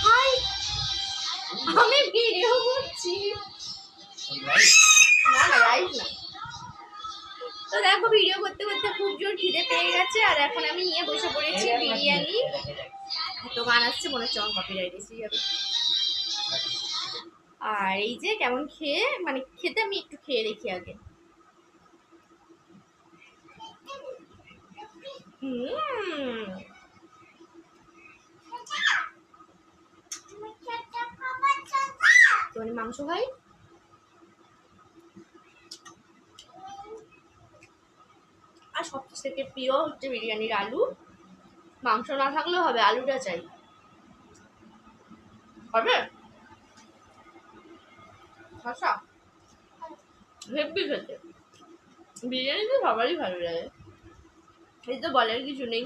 High, আমি video করছি। না না লাইভ না। তো দেখো ভিডিও করতে করতে খুব জোর খিদে পেয়ে গেছে, আর এখন আমি নিয়ে বসে পড়েছি বিরিয়ানি। তো গান আসছে, মনে হচ্ছে আমার কপিরাইট এসে যাবে। আর এই যে কেমন খেয়ে, মানে খেতে আমি একটু খেয়ে দেখি আগে। তোমার মাংস খাই। আর সবথেকে প্রিয় হচ্ছে বিরিয়ানির আলু। মাংস না থাকলেও হবে, আলুটা চাই। হবে আচ্ছা, হেব্বি খেতে। বিরিয়ানি তো সবারই ভালো লাগে, এই তো বলার কিছু নেই।